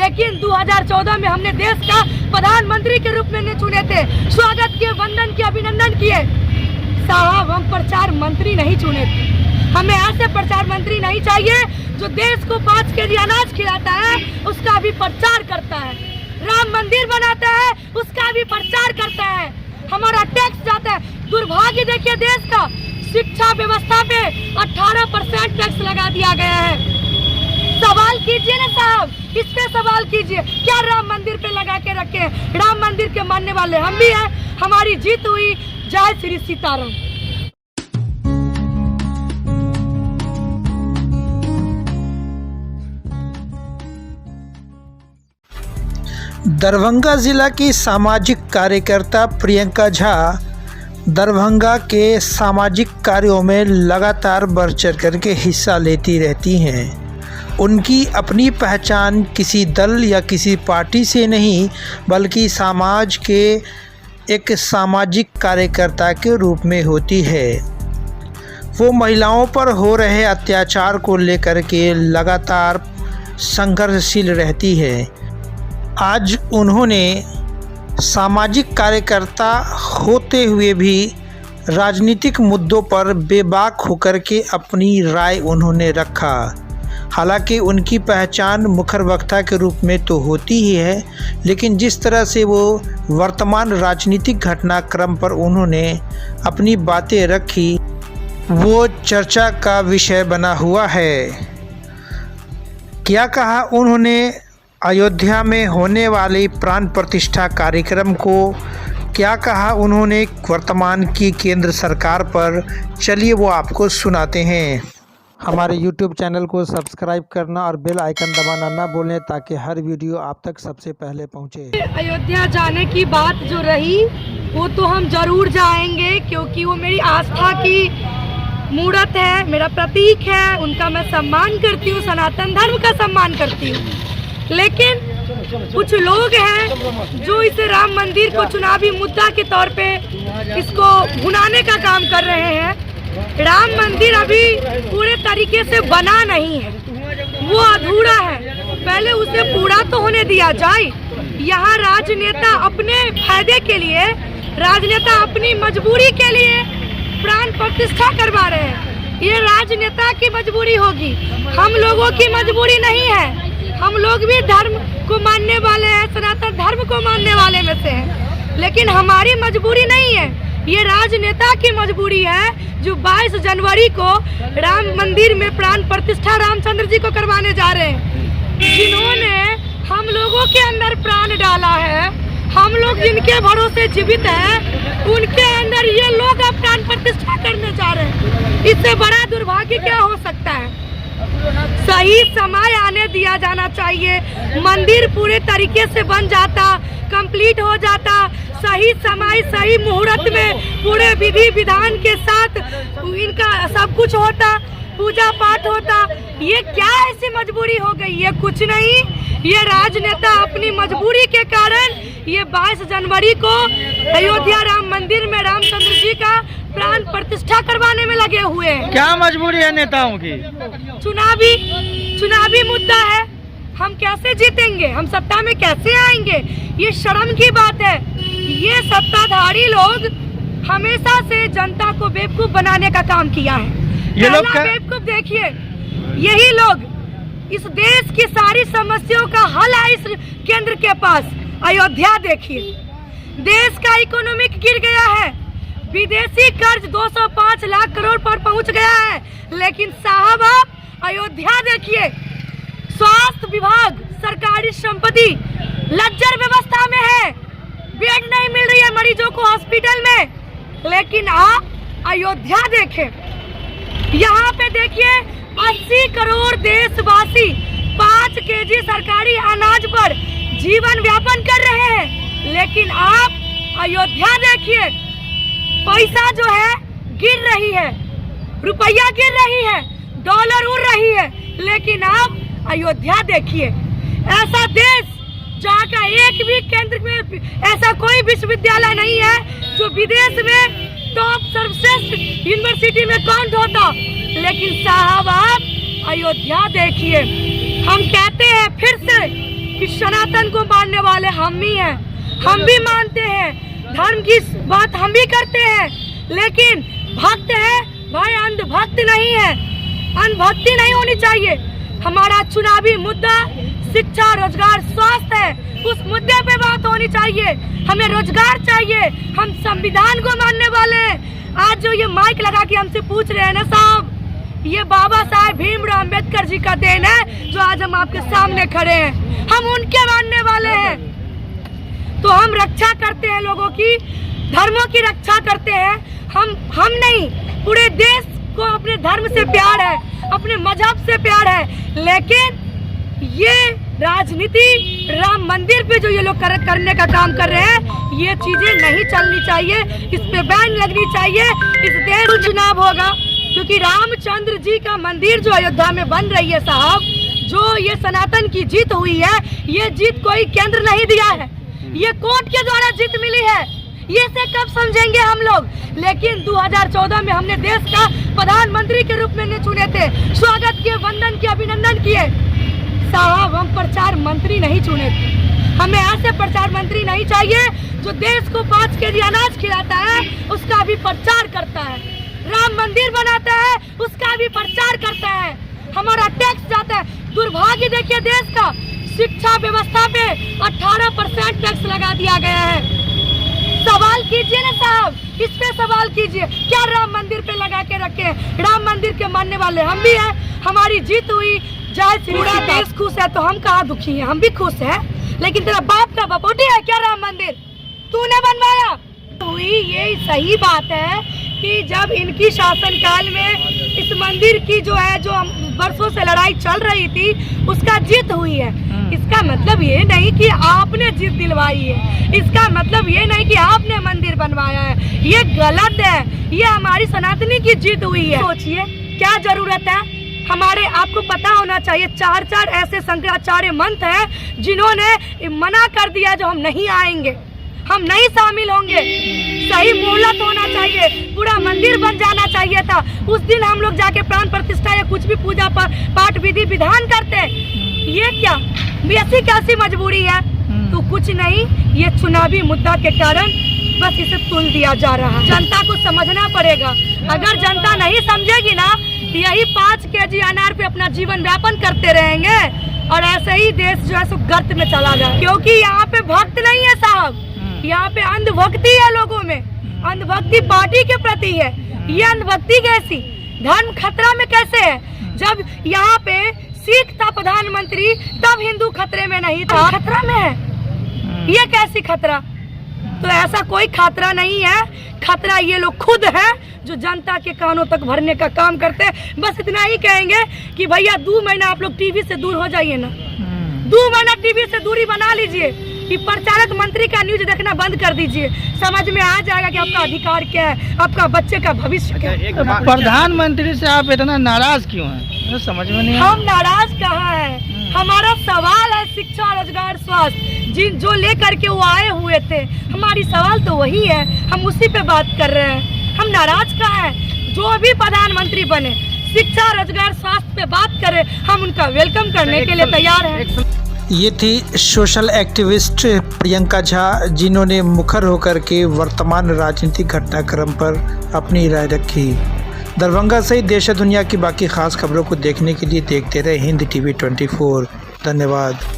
लेकिन 2014 में हमने देश का प्रधानमंत्री के रूप में चुने थे, स्वागत किए, वंदन किए, अभिनंदन किए। साहब, हम प्रचार मंत्री नहीं चुने थे। हमें ऐसे प्रचार मंत्री नहीं चाहिए जो देश को 5 केजी अनाज खिलाता है, उसका भी प्रचार करता है, राम मंदिर बनाता है, उसका भी प्रचार करता है, हमारा टैक्स जाता है। दुर्भाग्य देखिए देश का, शिक्षा व्यवस्था पे 18% टैक्स लगा दिया गया है। सवाल कीजिए ना साहब, इस पे सवाल कीजिए, क्या राम मंदिर पे लगा के रखे? राम मंदिर के मानने वाले हम भी हैं। हमारी जीत हुई। जय श्री सीताराम। दरभंगा जिला की सामाजिक कार्यकर्ता प्रियंका झा दरभंगा के सामाजिक कार्यों में लगातार बढ़ चढ़ करके हिस्सा लेती रहती हैं। उनकी अपनी पहचान किसी दल या किसी पार्टी से नहीं, बल्कि समाज के एक सामाजिक कार्यकर्ता के रूप में होती है। वो महिलाओं पर हो रहे अत्याचार को लेकर के लगातार संघर्षशील रहती है। आज उन्होंने सामाजिक कार्यकर्ता होते हुए भी राजनीतिक मुद्दों पर बेबाक होकर के अपनी राय उन्होंने रखा। हालांकि उनकी पहचान मुखर वक्ता के रूप में तो होती ही है, लेकिन जिस तरह से वो वर्तमान राजनीतिक घटनाक्रम पर उन्होंने अपनी बातें रखी, वो चर्चा का विषय बना हुआ है। क्या कहा उन्होंने अयोध्या में होने वाली प्राण प्रतिष्ठा कार्यक्रम को, क्या कहा उन्होंने वर्तमान की केंद्र सरकार पर, चलिए वो आपको सुनाते हैं। हमारे YouTube चैनल को सब्सक्राइब करना और बेल आइकन दबाना ना भूलें ताकि हर वीडियो आप तक सबसे पहले पहुंचे। अयोध्या जाने की बात जो रही वो तो हम जरूर जाएंगे, क्योंकि वो मेरी आस्था की मूर्त है, मेरा प्रतीक है, उनका मैं सम्मान करती हूँ, सनातन धर्म का सम्मान करती हूँ। लेकिन कुछ लोग हैं जो इस राम मंदिर को चुनावी मुद्दा के तौर पे इसको भुनाने का काम कर रहे हैं। राम मंदिर अभी पूरे तरीके से बना नहीं है, वो अधूरा है, पहले उसे पूरा तो होने दिया जाए। यहाँ राजनेता अपने फायदे के लिए, राजनेता अपनी मजबूरी के लिए प्राण प्रतिष्ठा करवा रहे हैं। ये राजनेता की मजबूरी होगी, हम लोगों की मजबूरी नहीं है। हम लोग भी धर्म को मानने वाले हैं, सनातन धर्म को मानने वाले में से हैं, लेकिन हमारी मजबूरी नहीं है, ये राजनेता की मजबूरी है जो 22 जनवरी को राम मंदिर में प्राण प्रतिष्ठा रामचंद्र जी को करवाने जा रहे हैं। जिन्होंने हम लोगों के अंदर प्राण डाला है, हम लोग जिनके भरोसे जीवित हैं, उनके अंदर ये लोग अब प्राण प्रतिष्ठा करने जा रहे हैं। इससे बड़ा दुर्भाग्य क्या हो सकता है? सही समय आने दिया जाना चाहिए। मंदिर पूरे तरीके से बन जाता, कंप्लीट हो जाता, सही समय सही मुहूर्त में पूरे विधि विधान के साथ इनका सब कुछ होता, पूजा पाठ होता। ये क्या ऐसी मजबूरी हो गई? ये कुछ नहीं, ये राजनेता अपनी मजबूरी के कारण ये 22 जनवरी को अयोध्या राम मंदिर में रामचंद्र जी का प्राण प्रतिष्ठा करवाने में लगे हुए हैं। क्या मजबूरी है नेताओं की? चुनावी मुद्दा है। हम कैसे जीतेंगे? हम सत्ता में कैसे आएंगे? ये शर्म की बात है। ये सत्ताधारी लोग हमेशा से जनता को बेवकूफ बनाने का काम किया है। ये लोग बेवकूफ देखिए, यही लोग इस देश की सारी समस्याओं का हल है इस केंद्र के पास। अयोध्या देखिए, देश का इकोनॉमिक गिर गया है, विदेशी कर्ज 205 लाख करोड़ पर पहुंच गया है। लेकिन साहब आप अयोध्या देखिए, स्वास्थ्य विभाग, सरकारी संपत्ति लज्जर व्यवस्था में है, बेड नहीं मिल रही है मरीजों को हॉस्पिटल में। लेकिन आप अयोध्या देखें, यहाँ पे देखिए 80 करोड़ देशवासी 5 केजी सरकारी अनाज पर जीवन यापन कर रहे हैं। लेकिन आप अयोध्या देखिए, पैसा जो है गिर रही है, रुपया गिर रही है, डॉलर उड़ रही है। लेकिन आप अयोध्या देखिए, ऐसा देश जहाँ का एक भी केंद्र में ऐसा कोई विश्वविद्यालय नहीं है जो विदेश में टॉप सर्वश्रेष्ठ यूनिवर्सिटी में काउंट होता। लेकिन साहब आप अयोध्या देखिए, हम कहते हैं फिर से कि सनातन को मानने वाले हम ही हैं, हम भी मानते हैं, धर्म की बात हम भी करते हैं, लेकिन भक्त है भाई, अंधभक्त नहीं है, अंधभक्ति नहीं होनी चाहिए। हमारा चुनावी मुद्दा शिक्षा, रोजगार, स्वास्थ्य है, उस मुद्दे पे बात होनी चाहिए। हमें रोजगार चाहिए, हम संविधान को मानने वाले हैं। आज जो ये माइक लगा के हमसे पूछ रहे हैं ना साहब, ये बाबा साहेब भीमराव अम्बेडकर जी का देन है जो आज हम आपके सामने खड़े हैं, हम उनके मानने वाले हैं। तो हम रक्षा करते हैं, लोगों की धर्मों की रक्षा करते हैं। हम नहीं, पूरे देश को अपने धर्म से प्यार है, अपने मजहब से प्यार है, लेकिन ये राजनीति राम मंदिर पे जो ये लोग करने का काम कर रहे हैं, ये चीजें नहीं चलनी चाहिए, इस पे बैन लगनी चाहिए। इस देश में चुनाव होगा क्योंकि रामचंद्र जी का मंदिर जो अयोध्या में बन रही है साहब, जो ये सनातन की जीत हुई है, ये जीत कोई केंद्र नहीं दिया है, ये कोर्ट के द्वारा जीत मिली है। ये से कब समझेंगे हम लोग? लेकिन 2014 में हमने देश का प्रधानमंत्री के रूप में चुने थे, स्वागत किए, वंदन किए, अभिनंदन किए साहब। हम प्रचार मंत्री नहीं चुने थे, हमें ऐसे प्रचार मंत्री नहीं चाहिए जो देश को 5 केजी अनाज खिलाता है, उसका भी प्रचार करता है, राम मंदिर बनाता है, उसका भी प्रचार करता है, हमारा टैक्स जाता है। दुर्भाग्य देखिए देश का, शिक्षा व्यवस्था पे 18% टैक्स लगा दिया गया है। सवाल कीजिए ना साहब, इस पे सवाल कीजिए, क्या राम मंदिर पे लगा के रखे? राम मंदिर के मानने वाले हम भी हैं, हमारी जीत हुई, जय श्री राम। देश खुश है तो हम कहाँ दुखी हैं, हम भी खुश हैं, लेकिन तेरा बाप का बपोटी है क्या राम मंदिर? तूने बनवाया हुई। ये सही बात है कि जब इनकी शासनकाल में इस मंदिर की जो है, जो वर्षों से लड़ाई चल रही थी, उसका जीत हुई है। इसका मतलब ये नहीं कि आपने जीत दिलवाई है, इसका मतलब ये नहीं कि आपने मंदिर बनवाया है, ये गलत है, ये हमारी सनातनी की जीत हुई है। सोचिए क्या जरूरत है हमारे, आपको पता होना चाहिए 4 ऐसे शंकराचार्य मंथ हैं जिन्होंने मना कर दिया जो हम नहीं आएंगे, हम नहीं शामिल होंगे। सही मोहलत होना चाहिए, पूरा मंदिर बन जाना चाहिए था, उस दिन हम लोग जाके प्राण प्रतिष्ठा या कुछ भी पूजा पाठ विधि विधान करते। ये क्या ऐसी कैसी मजबूरी है? तो कुछ नहीं, ये चुनावी मुद्दा के कारण बस इसे तुल दिया जा रहा है। जनता को समझना पड़ेगा, अगर जनता नहीं समझेगी ना, यही 5 केजी अनार पे अपना जीवन व्यापन करते रहेंगे और ऐसे ही देश जो है सो गर्त में चला जाए। क्योंकि यहाँ पे भक्त नहीं है साहब, यहाँ पे अंधभक्ति है लोगों में, अंधभक्ति पार्टी के प्रति है। ये अंधभक्ति कैसी? धर्म खतरा में कैसे है? जब यहाँ पे सिख था प्रधानमंत्री, तब हिंदू खतरे में नहीं था, खतरा में है। ये कैसी खतरा? तो ऐसा कोई खतरा नहीं है, खतरा ये लोग खुद है जो जनता के कानों तक भरने का काम करते हैं। बस इतना ही कहेंगे कि भैया 2 महीना आप लोग टीवी से दूर हो जाइए ना, 2 महीना टीवी से दूरी बना लीजिए, कि प्रचारक मंत्री का न्यूज देखना बंद कर दीजिए, समझ में आ जाएगा कि आपका अधिकार क्या है, आपका बच्चे का भविष्य क्या है। प्रधानमंत्री से आप इतना नाराज क्यों हैं? समझ में नहीं। हम नाराज कहाँ हैं, हमारा सवाल है शिक्षा, रोजगार, स्वास्थ्य, जो लेकर के वो आए हुए थे, हमारी सवाल तो वही है, हम उसी पे बात कर रहे हैं। हम नाराज कहाँ हैं? जो भी प्रधानमंत्री बने, शिक्षा, रोजगार, स्वास्थ्य पे बात करें, हम उनका वेलकम करने के लिए तैयार हैं। ये थी सोशल एक्टिविस्ट प्रियंका झा, जिन्होंने मुखर होकर के वर्तमान राजनीतिक घटनाक्रम पर अपनी राय रखी। दरभंगा सहित देश दुनिया की बाकी खास खबरों को देखने के लिए देखते रहे हिंद TV 24। धन्यवाद।